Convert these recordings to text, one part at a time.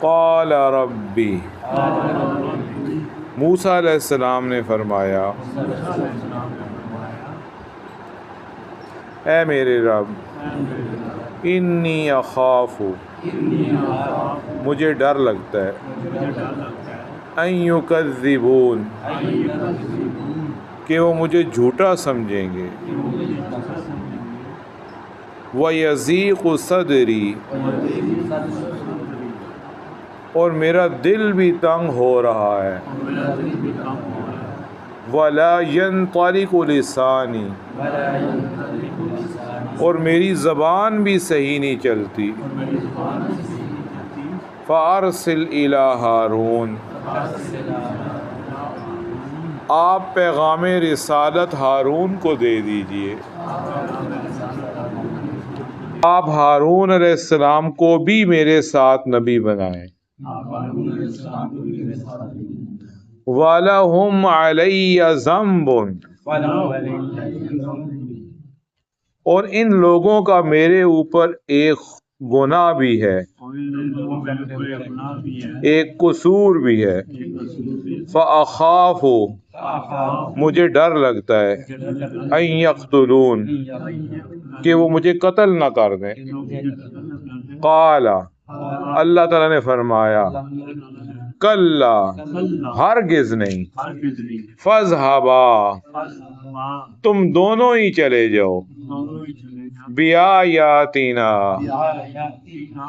قال ربی، موسیٰ علیہ السلام نے فرمایا اے میرے رب، انی اخاف، مجھے ڈر لگتا ہے، ان یکذبون، کہ وہ مجھے جھوٹا سمجھیں گے، وَيَضِيقُ صَدْرِي، اور میرا دل بھی تنگ ہو رہا ہے، وَلَا يَنطَلِقُ لِسَانِي، اور میری زبان بھی صحیح نہیں چلتی، فَأَرْسِلْ إِلَىٰ هَارُونَ، آپ پیغام رسالت ہارون کو دے دیجئے، آپ ہارون علیہ السلام کو بھی میرے ساتھ نبی بنائیں، وَلَهُمْ عَلَيَّ ذَنْبٌ، اور ان لوگوں کا میرے اوپر ایک گناہ بھی ہے، ایک قصور بھی ہے، فَأَخَافُ، مجھے ڈر لگتا ہے، أَن يَقْتُلُونَ، کہ وہ مجھے قتل نہ کر دیں، قال، اللہ تعالیٰ نے فرمایا، کلا، ہرگز نہیں، فاذهبا، تم دونوں ہی چلے جاؤ، بآیاتنا،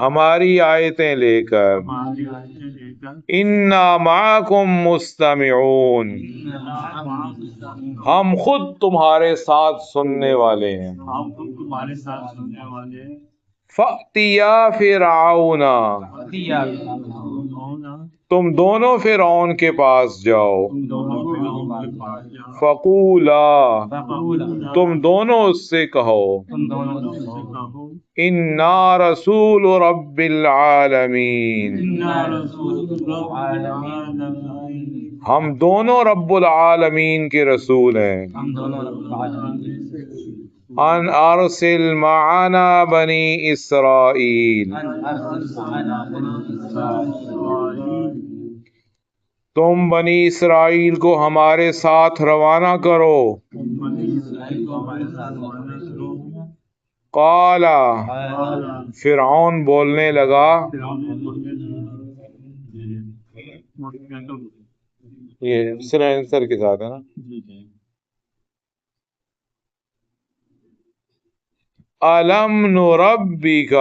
ہماری آیتیں لے کر، انا معکم مستمعون، ہم خود تمہارے ساتھ سننے والے ہیں، فأتیا فرعون، تم دونوں فرعون کے پاس جاؤ، فقولا، تم دونوں اس سے کہو، انا رسول رب العالمین، ہم دونوں رب العالمین کے رسول ہیں، ان ارسل معنا بنی اسرائیل، تم بنی اسرائیل کو ہمارے ساتھ روانہ کرو، قال، فرعون بولنے لگا، یہ سلینسر کے ساتھ ہے نا، الم نربک،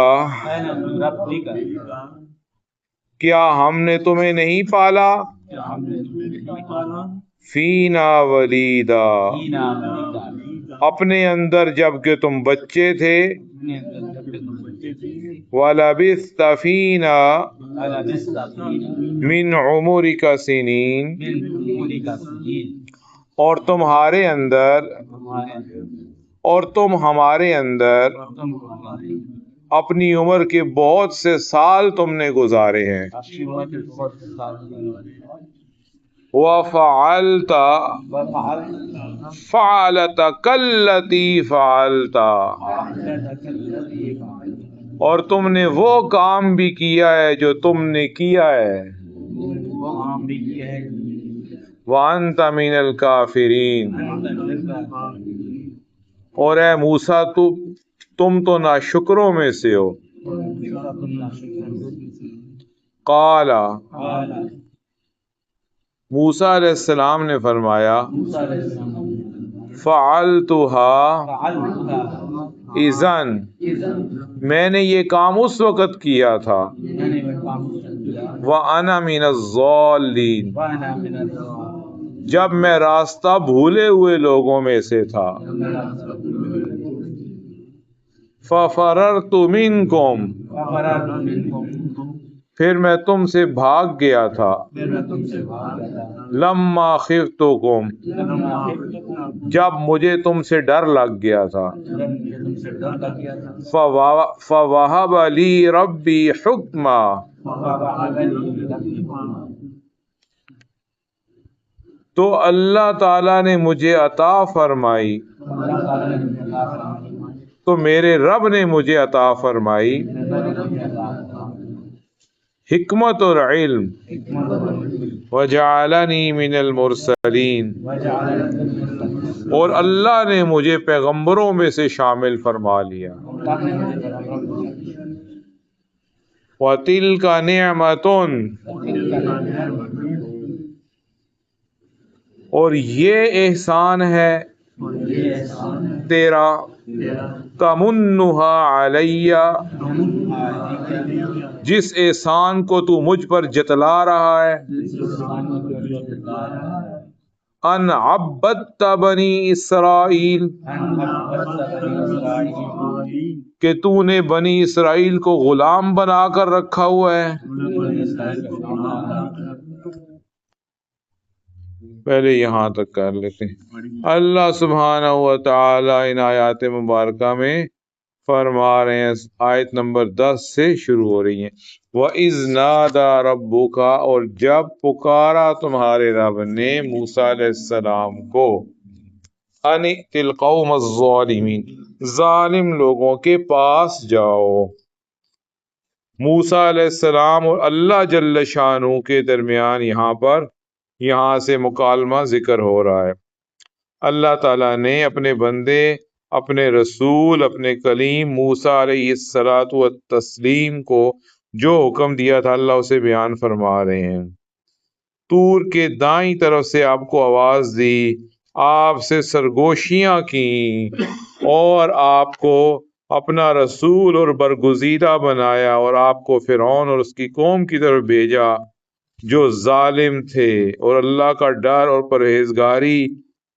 کیا ہم نے تمہیں نہیں پالا، فینا ولیدا، اپنے اندر جب کہ تم بچے تھے، وَلَبِثْتَ فِينَا مِنْ عُمُرِكَ سِنِينَ، اور تم ہمارے اندر اپنی عمر کے بہت سے سال تم نے گزارے ہیں، وَفَعَلْتَ فَعَلَتَكَ الَّتِي فَعَلْتَ، اور تم نے وہ کام بھی کیا ہے جو تم نے کیا ہے، وَأَنْتَ مِنَ الْكَافِرِينَ، اور اے موسیٰ تم تو ناشکروں میں سے ہو، قال، موسیٰ علیہ السلام نے فرمایا، فعلتها اذن، میں نے یہ کام اس وقت کیا تھا، وانا من الضالین، جب میں راستہ بھولے ہوئے لوگوں میں سے تھا، ففررت منکم، پھر میں تم سے بھاگ گیا تھا، لما خفتکم، جب مجھے تم سے ڈر لگ گیا تھا، فوہب لی ربی حکما، تو اللہ تعالیٰ نے مجھے عطا فرمائی، تو میرے رب نے مجھے عطا فرمائی، حکمت اور علم، وجعلنی من المرسلین، اور اللہ نے مجھے پیغمبروں میں سے شامل فرما لیا. وَتِلْكَ نِعْمَةٌ، اور یہ احسان ہے تیرا، تمنها علیہ، جس احسان کو تو مجھ پر جتلا رہا ہے، ان عبدت بنی اسرائیل، کہ تو نے بنی اسرائیل کو غلام بنا کر رکھا ہوا ہے. پہلے یہاں تک کر لیتے ہیں. اللہ سبحانہ و تعالی ان آیات مبارکہ میں فرما رہے ہیں، آیت نمبر 10 سے شروع ہو رہی ہیں، وَإِذْ نَادَى رَبُّكَ، اور جب پکارا تمہارے رب نے موسیٰ علیہ السلام کو، أَنِ ائْتِ الْقَوْمَ الظَّالِمِينَ، ظالم لوگوں کے پاس جاؤ. موسیٰ علیہ السلام اور اللہ جل شانہ کے درمیان یہاں سے مکالمہ ذکر ہو رہا ہے. اللہ تعالیٰ نے اپنے بندے، اپنے رسول، اپنے کلیم موسیٰ علیہ الصلاۃ والتسلیم کو جو حکم دیا تھا اللہ اسے بیان فرما رہے ہیں. طور کے دائیں طرف سے آپ کو آواز دی، آپ سے سرگوشیاں کی، اور آپ کو اپنا رسول اور برگزیدہ بنایا، اور آپ کو فرعون اور اس کی قوم کی طرف بھیجا جو ظالم تھے، اور اللہ کا ڈر اور پرہیزگاری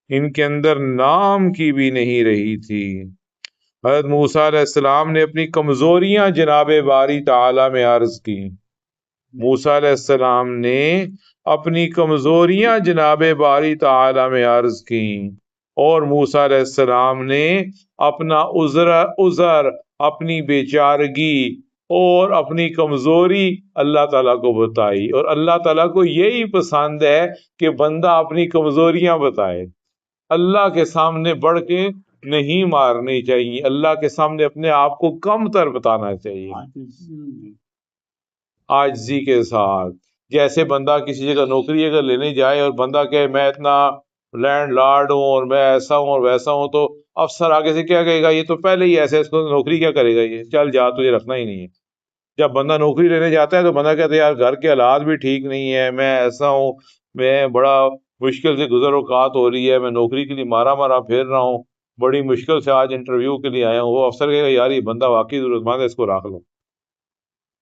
ان کے اندر نام کی بھی نہیں رہی تھی. حضرت موسیٰ علیہ السلام نے اپنی کمزوریاں جناب باری تعالی میں عرض کی. موسیٰ علیہ السلام نے اپنی کمزوریاں جناب باری تعالی میں عرض کی، اور موسیٰ علیہ السلام نے اپنا عذر، اپنی بیچارگی اور اپنی کمزوری اللہ تعالیٰ کو بتائی. اور اللہ تعالیٰ کو یہی پسند ہے کہ بندہ اپنی کمزوریاں بتائے. اللہ کے سامنے بڑھ کے نہیں مارنی چاہیے، اللہ کے سامنے اپنے آپ کو کم تر بتانا چاہیے، عاجزی کے ساتھ. جیسے بندہ کسی جگہ نوکری اگر لینے جائے اور بندہ کہے میں اتنا لینڈ لارڈ ہوں اور میں ایسا ہوں اور ویسا ہوں، تو افسر آگے سے کیا کہے گا، یہ تو پہلے ہی ایسے، اس کو نوکری کیا کرے گا، یہ چل جا، تجھے رکھنا ہی نہیں ہے. جب بندہ نوکری لینے جاتا ہے تو بندہ کہتا ہے یار گھر کے حالات بھی ٹھیک نہیں ہے، میں ایسا ہوں، میں بڑا مشکل سے گزر اوقات ہو رہی ہے، میں نوکری کے لیے مارا پھیر رہا ہوں، بڑی مشکل سے آج انٹرویو کے لیے آیا ہوں. وہ افسر کہے گا یار یہ بندہ واقعی ضرورت مند ہے، اس کو رکھ لو.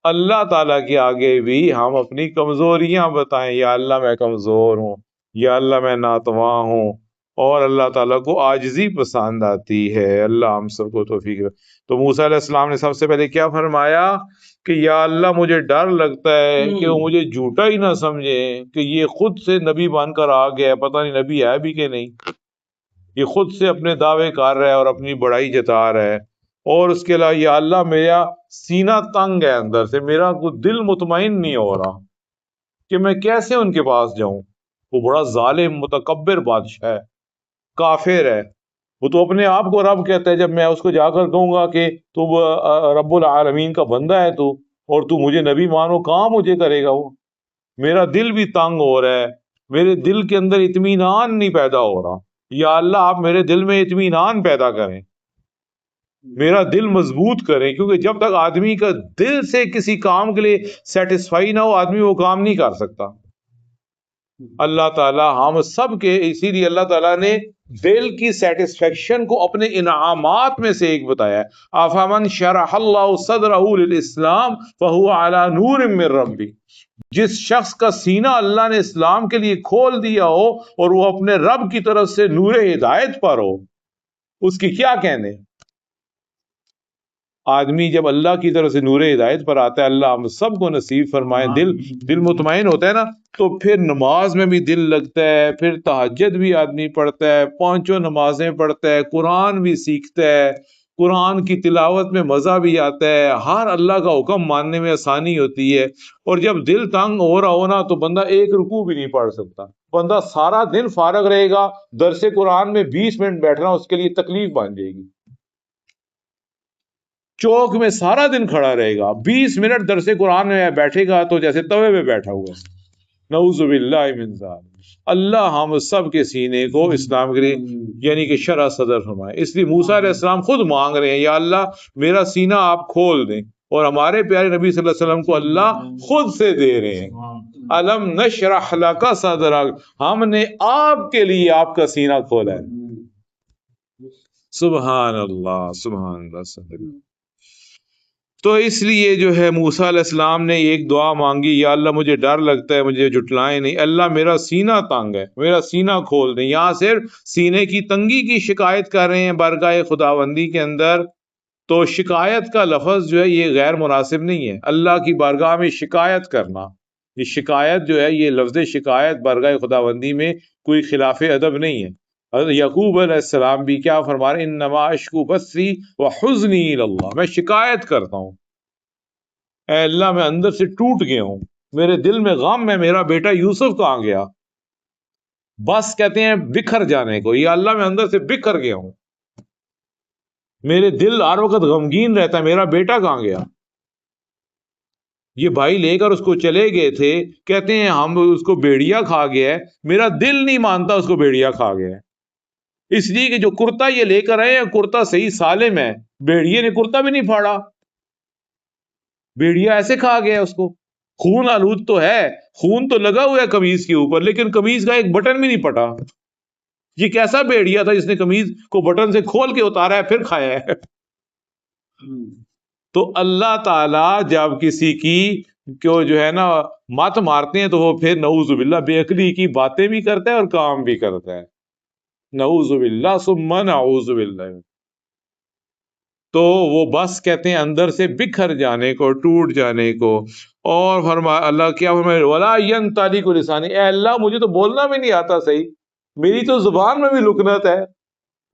اللہ تعالیٰ کے آگے بھی ہم اپنی کمزوریاں بتائیں، یا اللہ میں کمزور ہوں، یا اللہ میں ناتواں ہوں. اور اللہ تعالیٰ کو عاجزی پسند آتی ہے. اللہ ہم سب کو توفیق دے. تو موسیٰ علیہ السلام نے سب سے پہلے کیا فرمایا کہ یا اللہ مجھے ڈر لگتا ہے کہ وہ مجھے جھوٹا ہی نہ سمجھے کہ یہ خود سے نبی بن کر آ گیا ہے، پتہ نہیں نبی ہے بھی کہ نہیں. یہ خود سے اپنے دعوے کر رہا ہے اور اپنی بڑائی جتا رہا ہے. اور اس کے علاوہ یا اللہ میرا سینہ تنگ ہے اندر سے، میرا کوئی دل مطمئن نہیں ہو رہا کہ میں کیسے ان کے پاس جاؤں. وہ بڑا ظالم متکبر بادشاہ ہے، کافر ہے. وہ تو اپنے آپ کو رب کہتا ہے. جب میں اس کو جا کر کہوں گا کہ تو رب العالمین کا بندہ ہے تو، اور تو مجھے نبی مانو، کہاں مجھے کرے گا وہ. میرا دل بھی تنگ ہو رہا ہے، میرے دل کے اندر اطمینان نہیں پیدا ہو رہا. یا اللہ آپ میرے دل میں اطمینان پیدا کریں، میرا دل مضبوط کریں، کیونکہ جب تک آدمی کا دل سے کسی کام کے لیے سیٹسفائی نہ ہو آدمی وہ کام نہیں کر سکتا. اللہ تعالیٰ ہم سب کے، اسی لیے اللہ تعالیٰ نے دل کی سیٹسفیکشن کو اپنے انعامات میں سے ایک بتایا ہے. افمن شرح اللہ صدرہ للاسلام فہو علی نور من ربی، جس شخص کا سینہ اللہ نے اسلام کے لیے کھول دیا ہو اور وہ اپنے رب کی طرف سے نور ہدایت پر ہو، اس کی کیا کہنے. آدمی جب اللہ کی طرف سے نور ہدایت پر آتا ہے، اللہ ہم سب کو نصیب فرمائے، دل مطمئن ہوتا ہے نا، تو پھر نماز میں بھی دل لگتا ہے، پھر تہجد بھی آدمی پڑھتا ہے، 5 نمازیں پڑھتا ہے، قرآن بھی سیکھتا ہے، قرآن کی تلاوت میں مزہ بھی آتا ہے، ہر اللہ کا حکم ماننے میں آسانی ہوتی ہے. اور جب دل تنگ ہو رہا ہونا تو بندہ ایک رکوع بھی نہیں پڑھ سکتا. بندہ سارا دن فارغ رہے گا، درس قرآن میں 20 منٹ بیٹھنا اس کے لیے تکلیف بن جائے گی. چوک میں سارا دن کھڑا رہے گا، 20 منٹ درس قرآن میں بیٹھے گا تو جیسے توے پہ بیٹھا ہوا ہے۔ نعوذ باللہ من ذالک۔ اللہ ہم سب کے سینے کو اسلام کے لیے یعنی کہ شرح صدر فرمائے۔ اس لیے موسیٰ علیہ السلام خود مانگ رہے ہیں، یا اللہ میرا سینہ آپ کھول دیں، اور ہمارے پیارے نبی صلی اللہ علیہ وسلم کو اللہ خود سے دے رہے ہیں۔ الم نشرح لک صدرک، ہم نے آپ کے لیے آپ کا سینہ کھولا ہے۔ سبحان اللہ، سبحان اللہ۔ تو اس لیے جو ہے موسیٰ علیہ السلام نے ایک دعا مانگی، یا اللہ مجھے ڈر لگتا ہے، مجھے جھٹلائیں نہیں، اللہ میرا سینہ تنگ ہے، میرا سینہ کھول دیں۔ یہاں صرف سینے کی تنگی کی شکایت کر رہے ہیں بارگاہ خداوندی کے اندر، تو شکایت کا لفظ جو ہے یہ غیر مناسب نہیں ہے۔ اللہ کی بارگاہ میں شکایت کرنا، یہ شکایت جو ہے، یہ لفظ شکایت بارگاہ خداوندی میں کوئی خلاف ادب نہیں ہے۔ حضرت یعقوب علیہ السلام بھی کیا فرما رہے ہیں، انما اشکو بثی وحزنی الی اللہ، میں شکایت کرتا ہوں، اے اللہ میں اندر سے ٹوٹ گیا ہوں، میرے دل میں غم ہے، میرا بیٹا یوسف کہاں گیا۔ بس کہتے ہیں بکھر جانے کو، یا اللہ میں اندر سے بکھر گیا ہوں، میرے دل ہر وقت غمگین رہتا ہے، میرا بیٹا کہاں گیا۔ یہ بھائی لے کر اس کو چلے گئے تھے، کہتے ہیں ہم اس کو بھیڑیا کھا گیا ہے، میرا دل نہیں مانتا اس کو بھیڑیا کھا گیا ہے، اس لیے کہ جو کرتا یہ لے کر آئے ہیں کرتا صحیح سالم ہے، بھیڑیے نے کرتا بھی نہیں پھاڑا، بھیڑیا ایسے کھا گیا اس کو۔ خون آلود تو ہے، خون تو لگا ہوا ہے قمیض کے اوپر، لیکن قمیض کا ایک بٹن بھی نہیں پٹا۔ یہ کیسا بھیڑیا تھا جس نے قمیض کو بٹن سے کھول کے اتارا ہے پھر کھایا ہے۔ تو اللہ تعالیٰ جب کسی کی کو جو ہے نا مت مارتے ہیں تو وہ پھر نعوذ باللہ بے عقلی کی باتیں بھی کرتا ہے اور کام بھی کرتا ہے۔ نعوذ باللہ ثم نعوذ باللہ۔ تو وہ بس کہتے ہیں اندر سے بکھر جانے کو، ٹوٹ جانے کو۔ اور اللہ کیا فرمائے، وَلَا يَنطَلِقُ لِسَانِي، اے اللہ مجھے تو بولنا بھی نہیں آتا صحیح، میری تو زبان میں بھی لکنت ہے،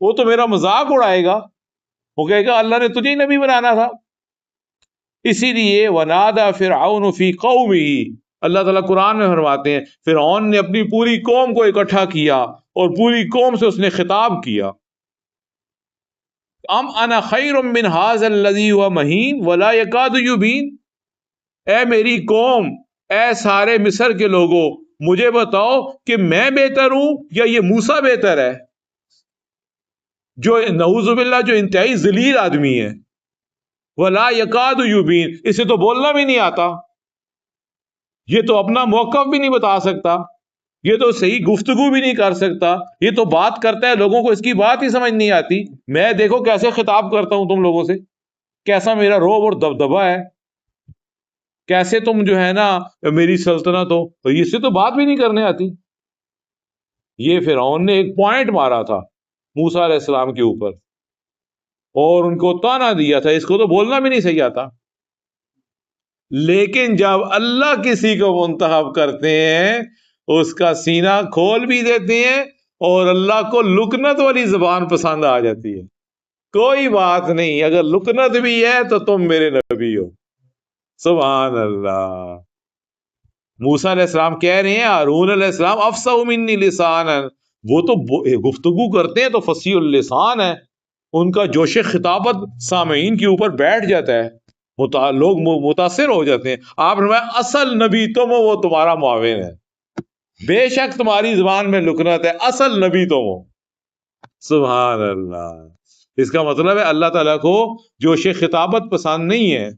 وہ تو میرا مذاق اڑائے گا، وہ کہے گا اللہ نے تجھے ہی نبی بنانا تھا۔ اسی لیے وَنَادَى فِرْعَوْنُ فِي قَوْمِهِ، اللہ تعالیٰ قرآن میں فرماتے ہیں فرعون نے اپنی پوری قوم کو اکٹھا کیا اور پوری قوم سے اس نے خطاب کیا، ام انا خیر من ھذا الذی هو مہین ولا یکاد یبین، اے میری قوم، اے سارے مصر کے لوگوں، مجھے بتاؤ کہ میں بہتر ہوں یا یہ موسیٰ بہتر ہے، جو نعوذ باللہ جو انتہائی ذلیل آدمی ہے۔ ولا یکاد یبین، اسے تو بولنا بھی نہیں آتا، یہ تو اپنا موقف بھی نہیں بتا سکتا، یہ تو صحیح گفتگو بھی نہیں کر سکتا، یہ تو بات کرتا ہے لوگوں کو اس کی بات ہی سمجھ نہیں آتی، میں دیکھو کیسے خطاب کرتا ہوں تم لوگوں سے، کیسا میرا روب اور دبدبا ہے، کیسے تم جو ہے نا میری سلطنت ہو، تو اس سے تو بات بھی نہیں کرنے آتی۔ یہ فرعون نے ایک پوائنٹ مارا تھا موسیٰ علیہ السلام کے اوپر اور ان کو تانا دیا تھا، اس کو تو بولنا بھی نہیں صحیح آتا۔ لیکن جب اللہ کسی کو منتخب کرتے ہیں اس کا سینہ کھول بھی دیتے ہیں، اور اللہ کو لکنت والی زبان پسند آ جاتی ہے، کوئی بات نہیں، اگر لکنت بھی ہے تو تم میرے نبی ہو۔ سبحان اللہ۔ موسیٰ علیہ السلام کہہ رہے ہیں ہارون علیہ السلام افصح منی لسانا، وہ تو گفتگو کرتے ہیں تو فصیح اللسان ہے، ان کا جوش خطابت سامعین کے اوپر بیٹھ جاتا ہے، لوگ متاثر ہو جاتے ہیں۔ آپ نے اصل نبی تم ہو، وہ تمہارا معاون ہے، بے شک تمہاری زبان میں لکنت ہے، اصل نبی تم ہو۔ سبحان اللہ۔ اس کا مطلب ہے اللہ تعالیٰ کو جوش خطابت پسند نہیں ہے،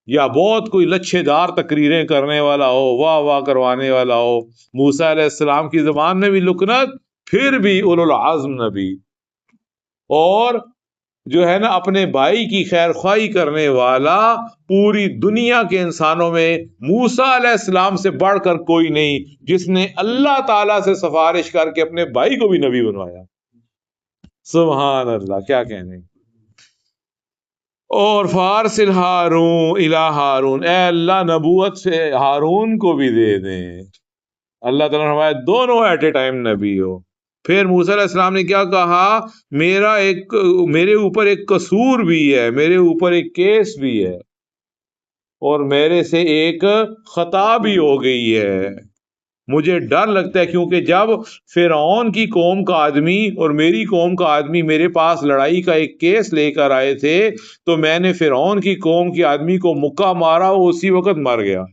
یا بہت کوئی لچھے دار تقریریں کرنے والا ہو، واہ واہ کروانے والا ہو۔ موسیٰ علیہ السلام کی زبان میں بھی لکنت، پھر بھی اولو العزم نبی، اور جو ہے نا اپنے بھائی کی خیر خواہی کرنے والا، پوری دنیا کے انسانوں میں موسیٰ علیہ السلام سے بڑھ کر کوئی نہیں، جس نے اللہ تعالیٰ سے سفارش کر کے اپنے بھائی کو بھی نبی بنوایا۔ سبحان اللہ، کیا کہنے۔ اور فارسل ہارون الی ہارون، اے اللہ نبوت سے ہارون کو بھی دے دیں۔ اللہ تعالیٰ نے فرمایا دونوں ایٹ اے ٹائم نبی ہو۔ پھر موسیٰ علیہ السلام نے کیا کہا، میرے اوپر ایک قصور بھی ہے، میرے اوپر ایک کیس بھی ہے، اور میرے سے ایک خطا بھی ہو گئی ہے۔ مجھے ڈر لگتا ہے کیونکہ جب فرعون کی قوم کا آدمی اور میری قوم کا آدمی میرے پاس لڑائی کا ایک کیس لے کر آئے تھے تو میں نے فرعون کی قوم کے آدمی کو مکہ مارا، وہ اسی وقت مر گیا۔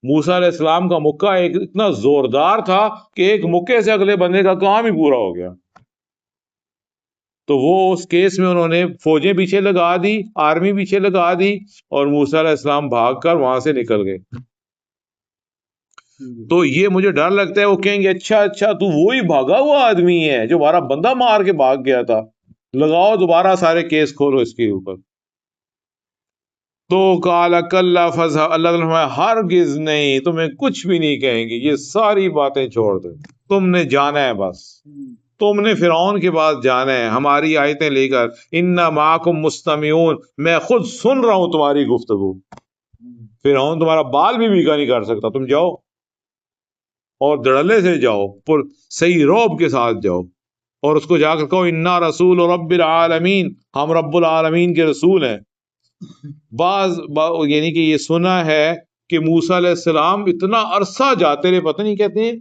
موسیٰ علیہ السلام کا مکہ ایک اتنا زوردار تھا کہ ایک مکے سے اگلے بندے کا کام ہی پورا ہو گیا۔ تو وہ اس کیس میں انہوں نے فوجیں پیچھے لگا دی، آرمی پیچھے لگا دی، اور موسیٰ علیہ السلام بھاگ کر وہاں سے نکل گئے۔ تو یہ مجھے ڈر لگتا ہے وہ کہیں گے اچھا تو وہی بھاگا ہوا آدمی ہے جو ہمارا بندہ مار کے بھاگ گیا تھا، لگاؤ دوبارہ سارے کیس کھولو اس کے اوپر۔ تو کالا کلا فضا، اللہ تعالیٰ ہرگز نہیں، تمہیں کچھ بھی نہیں کہیں گے، یہ ساری باتیں چھوڑ دو، تم نے جانا ہے، بس تم نے فرعون کے پاس جانا ہے ہماری آیتیں لے کر، انا معکم مستمعون، میں خود سن رہا ہوں تمہاری گفتگو۔ فرعون تمہارا بال بھی بھیگا نہیں کر سکتا، تم جاؤ اور دڑلے سے جاؤ، پر صحیح روب کے ساتھ جاؤ، اور اس کو جا کر کہو انا رسول رب العالمین، ہم رب العالمین کے رسول ہیں۔ یعنی کہ یہ سنا ہے کہ موسیٰ علیہ السلام اتنا عرصہ جاتے رہے، پتہ نہیں کہتے ہیں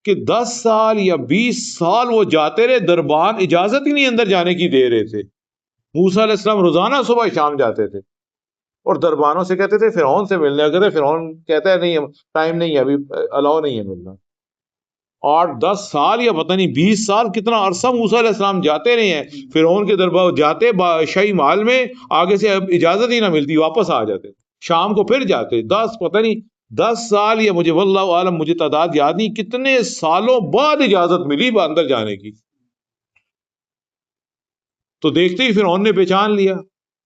کہ 10 سال یا 20 سال وہ جاتے رہے، دربان اجازت ہی نہیں اندر جانے کی دے رہے تھے۔ موسیٰ علیہ السلام روزانہ صبح شام جاتے تھے اور دربانوں سے کہتے تھے فرعون سے ملنے، اگر فرعون کہتا ہے نہیں ٹائم نہیں ہے، ابھی الاؤ نہیں ہے ملنا۔ 8-10 سال یا پتہ نہیں 20 سال کتنا عرصہ موسیٰ علیہ السلام جاتے رہے ہیں فرعون کے دربار، جاتے شاہی محل میں، آگے سے اب اجازت ہی نہ ملتی، واپس آ جاتے، شام کو پھر جاتے۔ 10 سال یا مجھے واللہ عالم، مجھے تعداد یاد نہیں کتنے سالوں بعد اجازت ملی اندر جانے کی۔ تو دیکھتے ہی فرعون نے پہچان لیا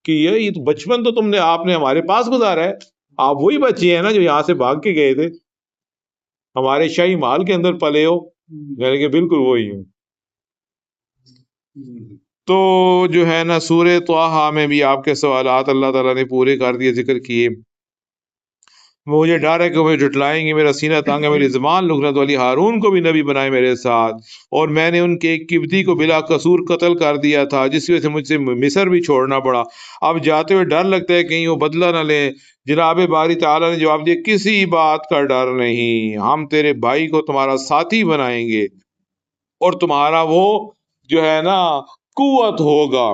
کہ یہ تو بچپن تو تم نے آپ نے ہمارے پاس گزارا ہے، آپ وہی بچے ہیں نا جو یہاں سے بھاگ کے گئے تھے، ہمارے شاہی محل کے اندر پلے ہو، یعنی کہ بالکل وہی ہوں۔ تو جو ہے نا سورہ طٰہٰ میں بھی آپ کے سوالات اللہ تعالیٰ نے پورے کر دیے، ذکر کیے۔ مجھے ڈر ہے کہ مجھے جھٹلائیں گے، میرا سینہ تنگ ہے، میری زبان لغنت والی، ہارون کو بھی نبی بنائے میرے ساتھ، اور میں نے ان کے ایک قبطی کو بلا قصور قتل کر دیا تھا جس کی وجہ سے مجھ سے مصر بھی چھوڑنا پڑا، اب جاتے ہوئے ڈر لگتا ہے کہیں وہ بدلہ نہ لیں۔ جناب باری تعالیٰ نے جواب دیا کسی بات کا ڈر نہیں، ہم تیرے بھائی کو تمہارا ساتھی بنائیں گے اور تمہارا وہ جو ہے نا قوت ہوگا،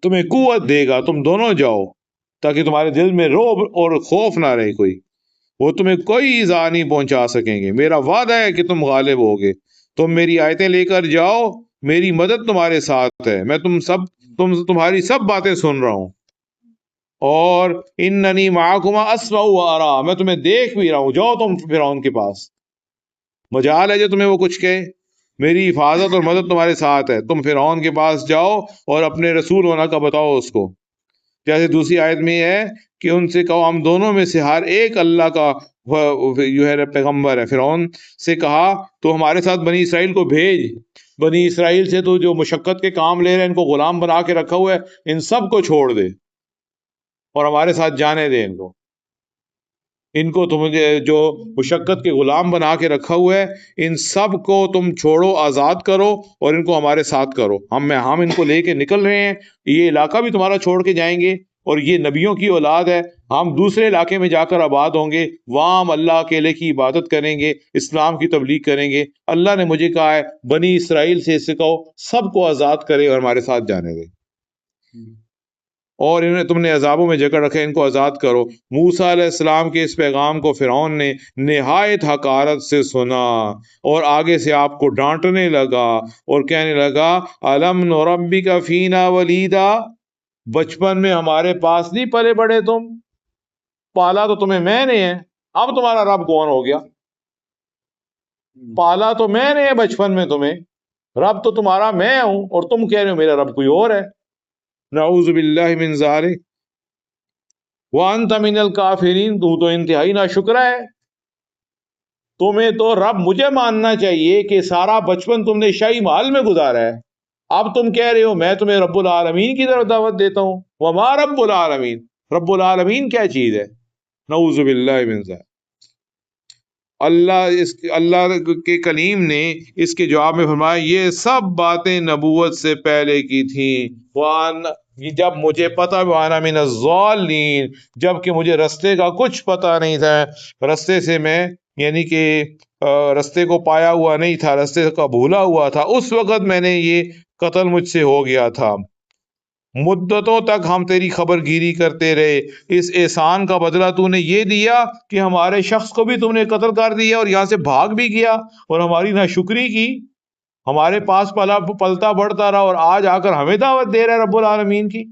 تمہیں قوت دے گا، تم دونوں جاؤ تاکہ تمہارے دل میں رعب اور خوف نہ رہے کوئی، وہ تمہیں کوئی ایذا نہیں پہنچا سکیں گے، میرا وعدہ ہے کہ تم غالب ہوگے، تم میری آیتیں لے کر جاؤ، میری مدد تمہارے ساتھ ہے، میں تمہاری سب باتیں سن رہا ہوں، اور اننی معکما اسمع و ارا، میں تمہیں دیکھ بھی رہا ہوں، جاؤ تم فرعون کے پاس، مجال ہے جو تمہیں وہ کچھ کہے، میری حفاظت اور مدد تمہارے ساتھ ہے، تم فرعون کے پاس جاؤ اور اپنے رسول ہونا کا بتاؤ اس کو۔ جیسے دوسری آیت میں یہ ہے کہ ان سے کہو ہم دونوں میں سے ہر ایک اللہ کا جو ہے پیغمبر ہے۔ فرعون سے کہا تو ہمارے ساتھ بنی اسرائیل کو بھیج، بنی اسرائیل سے تو جو مشقت کے کام لے رہے ہیں، ان کو غلام بنا کے رکھا ہوا ہے، ان سب کو چھوڑ دے اور ہمارے ساتھ جانے دے ان کو تم جو مشقت کے غلام بنا کے رکھا ہوا ہے، ان سب کو تم چھوڑو، آزاد کرو اور ان کو ہمارے ساتھ کرو، ہم ان کو لے کے نکل رہے ہیں، یہ علاقہ بھی تمہارا چھوڑ کے جائیں گے، اور یہ نبیوں کی اولاد ہے، ہم دوسرے علاقے میں جا کر آباد ہوں گے، وہاں ہم اللہ اکیلے کی عبادت کریں گے، اسلام کی تبلیغ کریں گے۔ اللہ نے مجھے کہا ہے بنی اسرائیل سے اس سے کہو سب کو آزاد کرے اور ہمارے ساتھ جانے دے، اور انہیں تم نے عذابوں میں جکڑ رکھے، ان کو آزاد کرو۔ موسیٰ علیہ السلام کے اس پیغام کو فرعون نے نہایت حقارت سے سنا اور آگے سے آپ کو ڈانٹنے لگا اور کہنے لگا الم نربک فینا ولیدا، بچپن میں ہمارے پاس نہیں پلے بڑے تم، پالا تو تمہیں میں نے ہے، اب تمہارا رب کون ہو گیا؟ پالا تو میں نے ہے بچپن میں تمہیں، رب تو تمہارا میں ہوں اور تم کہہ رہے ہو میرا رب کوئی اور ہے۔ نعوذ باللہ من ذالک وانت من الکافرین، تو انتہائی ناشکرا ہے، تمہیں تو رب مجھے ماننا چاہیے کہ سارا بچپن تم نے شاہی محل میں گزارا ہے، اب تم کہہ رہے ہو میں تمہیں رب العالمین کی طرف دعوت دیتا ہوں، وما رب العالمین، رب العالمین کیا چیز ہے؟ نعوذ باللہ من ذالک۔ اللہ کے کلیم نے اس کے جواب میں فرمایا یہ سب باتیں نبوت سے پہلے کی تھیں، جب مجھے پتہ وانا من الضالین، جب کہ مجھے رستے کا کچھ پتہ نہیں تھا، رستے سے میں یعنی کہ رستے کو پایا ہوا نہیں تھا، رستے کا بھولا ہوا تھا، اس وقت میں نے یہ قتل مجھ سے ہو گیا تھا۔ مدتوں تک ہم تیری خبر گیری کرتے رہے، اس احسان کا بدلہ تو نے یہ دیا کہ ہمارے شخص کو بھی تم نے قتل کر دیا اور یہاں سے بھاگ بھی گیا اور ہماری ناشکری کی، ہمارے پاس پلتا بڑھتا رہا اور آج آ کر ہمیں دعوت دے رہا ہے رب العالمین کی۔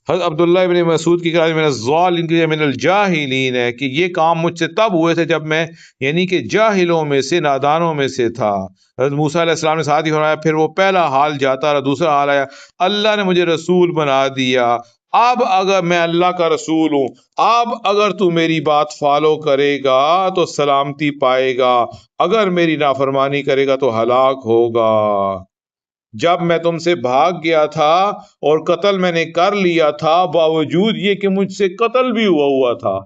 حضرت عبداللہ ابن مسعود کی کتاب من الظالمین من الجاہلین ہے کہ یہ کام مجھ سے تب ہوئے تھے جب میں یعنی کہ جاہلوں میں سے، نادانوں میں سے تھا۔ حضرت موسیٰ علیہ السلام نے ساتھ ہی فرمایا، پھر وہ پہلا حال جاتا رہا، دوسرا حال آیا، اللہ نے مجھے رسول بنا دیا، اب اگر میں اللہ کا رسول ہوں، اب اگر تو میری بات فالو کرے گا تو سلامتی پائے گا، اگر میری نافرمانی کرے گا تو ہلاک ہوگا۔ جب میں تم سے بھاگ گیا تھا اور قتل میں نے کر لیا تھا، باوجود یہ کہ مجھ سے قتل بھی ہوا تھا،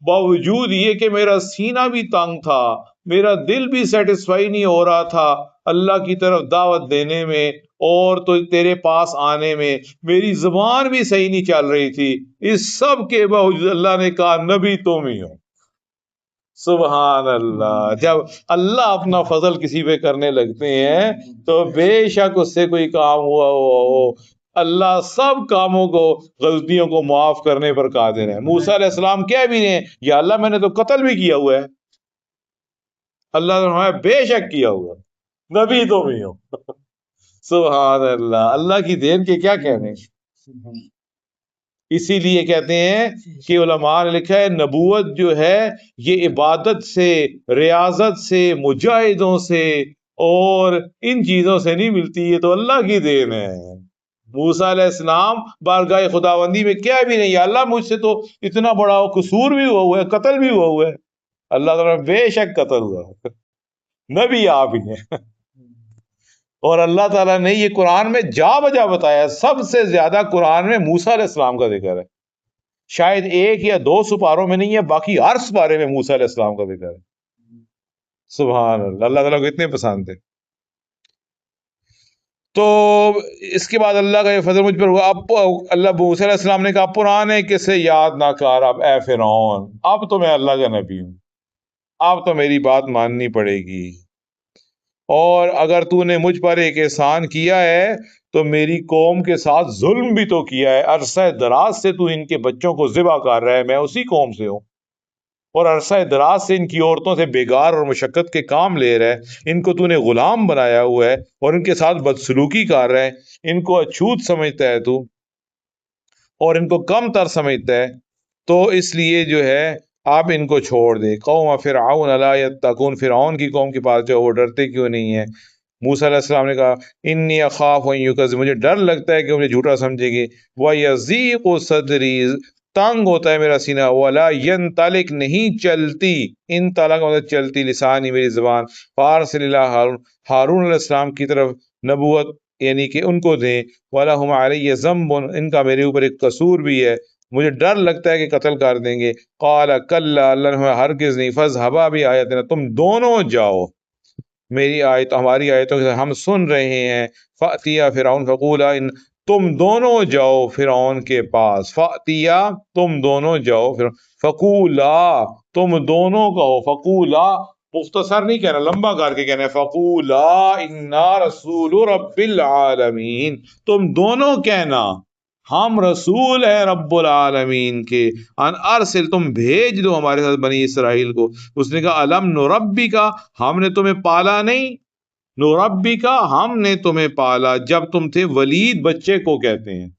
باوجود یہ کہ میرا سینہ بھی تنگ تھا، میرا دل بھی سیٹسفائی نہیں ہو رہا تھا اللہ کی طرف دعوت دینے میں اور تو تیرے پاس آنے میں، میری زبان بھی صحیح نہیں چل رہی تھی، اس سب کے باوجود اللہ نے کہا نبی تم ہی ہو۔ سبحان اللہ۔ جب اللہ اپنا فضل کسی پہ کرنے لگتے ہیں تو بے شک اس سے کوئی کام ہوا ہو، اللہ سب کاموں کو، غلطیوں کو معاف کرنے پر قادر ہے۔ موسیٰ علیہ السلام کہہ بھی نہیں یا اللہ میں نے تو قتل بھی کیا ہوا ہے، اللہ نے فرمایا بے شک کیا ہوا ہے، نبی تو بھی ہو۔ سبحان اللہ، اللہ کی دین کے کیا کہنے۔ اسی لیے کہتے ہیں کہ علماء نے لکھا ہے نبوت جو ہے یہ عبادت سے، ریاضت سے، مجاہدوں سے اور ان چیزوں سے نہیں ملتی، یہ تو اللہ کی دین ہے۔ موسیٰ علیہ السلام بارگاہ خداوندی میں کیا بھی نہیں، یا اللہ مجھ سے تو اتنا بڑا قصور بھی ہوا ہے، قتل بھی ہوا ہے، اللہ تعالیٰ بے شک قتل ہوا ہے، نبی آپ ہی ہیں۔ اور اللہ تعالیٰ نے یہ قرآن میں جا بجا بتایا، سب سے زیادہ قرآن میں موسیٰ علیہ السلام کا ذکر ہے، شاید ایک یا دو سپاروں میں نہیں ہے، باقی ہر سپارے میں موسیٰ علیہ السلام کا ذکر ہے۔ سبحان اللہ، اللہ تعالیٰ کو اتنے پسند تھے۔ تو اس کے بعد اللہ کا یہ فضل مجھ پر ہوا، اب اللہ موسیٰ علیہ السلام نے کہا پرانے قصے یاد نہ کر اب اے فرعون، اب تو میں اللہ کا نبی ہوں، اب تو میری بات ماننی پڑے گی، اور اگر تو نے مجھ پر ایک احسان کیا ہے تو میری قوم کے ساتھ ظلم بھی تو کیا ہے، عرصہ دراز سے تو ان کے بچوں کو ذبح کر رہا ہے، میں اسی قوم سے ہوں، اور عرصہ دراز سے ان کی عورتوں سے بیگار اور مشقت کے کام لے رہا ہے، ان کو تو نے غلام بنایا ہوا ہے اور ان کے ساتھ بدسلوکی کر رہا ہے، ان کو اچھوت سمجھتا ہے تو، اور ان کو کم تر سمجھتا ہے، تو اس لیے جو ہے آپ ان کو چھوڑ دے۔ قوم فرعون الا یتقون، فرعون کی قوم کے پاس جو وہ ڈرتے کیوں نہیں ہیں۔ موسیٰ علیہ السلام نے کہا انی اخاف ان یکذبون، مجھے ڈر لگتا ہے کہ مجھے جھوٹا سمجھے گی، ویضیق صدری، تنگ ہوتا ہے میرا سینہ، ولا ینطلق، نہیں چلتی، ان طلق مطلب چلتی، لسانی میری زبان، فارسل الی ہارون، ہارون علیہ السلام کی طرف نبوت یعنی کہ ان کو دیں، وَلَهُمْ عَلَيَّ ذَنْبٌ، ان کا میرے اوپر ایک قصور بھی ہے، مجھے ڈر لگتا ہے کہ قتل کر دیں گے۔ قال کلا، اللہ نے ہرگز نہیں، فاذهبا بآیاتنا، تم دونوں جاؤ میری آیت، ہماری آیتوں سے ہم سن رہے ہیں، فأتیا فرعون فقولا، ان تم دونوں جاؤ فرعون کے پاس، فأتیا تم دونوں جاؤ فرعون، فقولا تم دونوں کہو، فقولا مختصر نہیں کہنا، لمبا کر کے کہنا ہے، فقولا انا رسول رب العالمین، تم دونوں کہنا ہم رسول ہیں رب العالمین کے، ان ارسل، تم بھیج دو ہمارے ساتھ بنی اسرائیل کو۔ اس نے کہا الم نربی کا، ہم نے تمہیں پالا نہیں، نربی کا، ہم نے تمہیں پالا جب تم تھے، ولید بچے کو کہتے ہیں،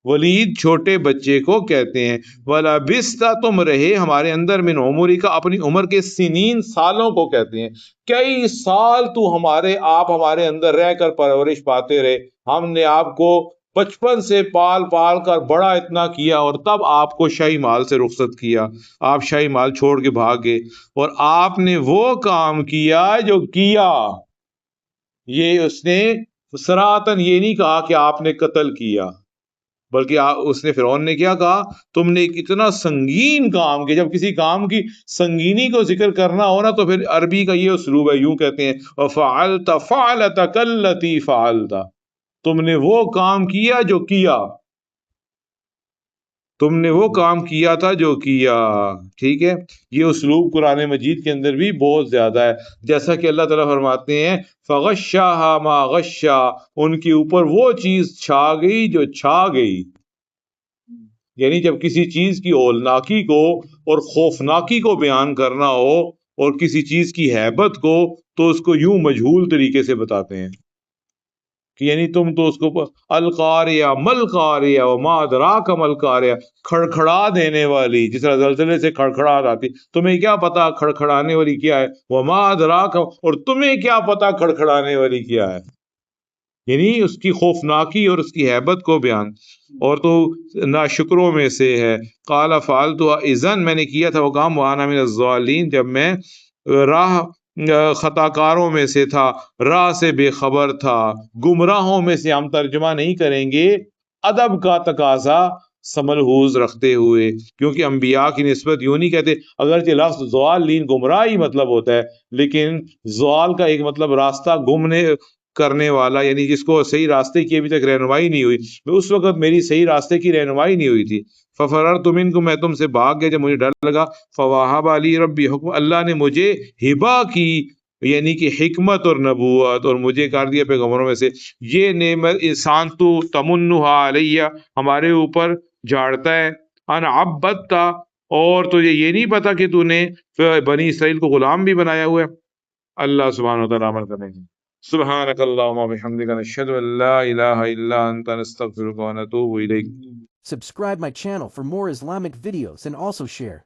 ولید چھوٹے بچے کو کہتے ہیں، وَلَبِثْتَ، تم رہے ہمارے اندر، من عمری کا، اپنی عمر کے، سنین سالوں کو کہتے ہیں، کئی سال تو آپ ہمارے اندر رہ کر پرورش پاتے رہے، ہم نے آپ کو بچپن سے پال پال کر بڑا اتنا کیا، اور تب آپ کو شاہی مال سے رخصت کیا، آپ شاہی مال چھوڑ کے بھاگے، اور آپ نے وہ کام کیا جو کیا، یہ اس نے سراحتاً یہ نہیں کہا کہ آپ نے قتل کیا، بلکہ اس نے فرعون نے کیا کہا، تم نے ایک اتنا سنگین کام کیا، جب کسی کام کی سنگینی کو ذکر کرنا ہو نا تو پھر عربی کا یہ اسلوب ہے، یوں کہتے ہیں وَفَعَلْتَ فَعْلَتَكَ الَّتِي فَعَلْتَ، تم نے وہ کام کیا جو کیا، تم نے وہ کام کیا تھا جو کیا. ٹھیک ہے, یہ اسلوب قرآن مجید کے اندر بھی بہت زیادہ ہے. جیسا کہ اللہ تعالیٰ فرماتے ہیں فغشاها ما غشا, ان کے اوپر وہ چیز چھا گئی جو چھا گئی. یعنی جب کسی چیز کی ہولناکی کو اور خوفناکی کو بیان کرنا ہو اور کسی چیز کی ہیبت کو, تو اس کو یوں مجہول طریقے سے بتاتے ہیں کہ یعنی تم تو اس کو القاریہ مل قاریہ وما ادراک مل قاریہ, کھڑکھڑا دینے والی, جس طرح زلزلے سے کھڑکھڑاہٹ آتی, تمہیں کیا پتا کھڑکھڑانے والی کیا ہے, وما ادراک, اور تمہیں کیا پتا کھڑکھڑانے والی کیا ہے. یعنی اس کی خوفناکی اور اس کی ہیبت کو بیان. اور تو ناشکروں میں سے ہے. قال فعلت اذن, میں نے کیا تھا وہ کام, وانا من الضالین, جب میں راہ خطا کاروں میں سے تھا, راہ سے بے خبر تھا. گمراہوں میں سے ہم ترجمہ نہیں کریں گے, ادب کا تقاضا سملحوظ رکھتے ہوئے, کیونکہ انبیاء کی نسبت یوں نہیں کہتے. اگرچہ لفظ ضالین گمراہی مطلب ہوتا ہے, لیکن زوال کا ایک مطلب راستہ گمنے کرنے والا, یعنی جس کو صحیح راستے کی ابھی تک رہنمائی نہیں ہوئی. اس وقت میری صحیح راستے کی رہنمائی نہیں ہوئی تھی. ففررت منکم, میں تم سے بھاگ گیا جب مجھے ڈر لگا. فوہب علی ربی حکم, اللہ نے مجھے ہبا کی, یعنی کہ حکمت اور نبوت, اور مجھے کر دیا پیغمبروں میں سے. یہ نعمت انسان تو تمنھا علیہ, ہمارے اوپر جھاڑتا ہے, ان عبدتا, اور تجھے یہ نہیں پتا کہ تو نے بنی اسرائیل کو غلام بھی بنایا ہوا ہے. اللہ سبحانہ و تعالیٰ عمل کرنے کی. سبحانک اللہم وبحمدک, نشہد ان لا الہ الا انت, نستغفرک ونتوب الیک. Subscribe my channel for more Islamic videos and also share.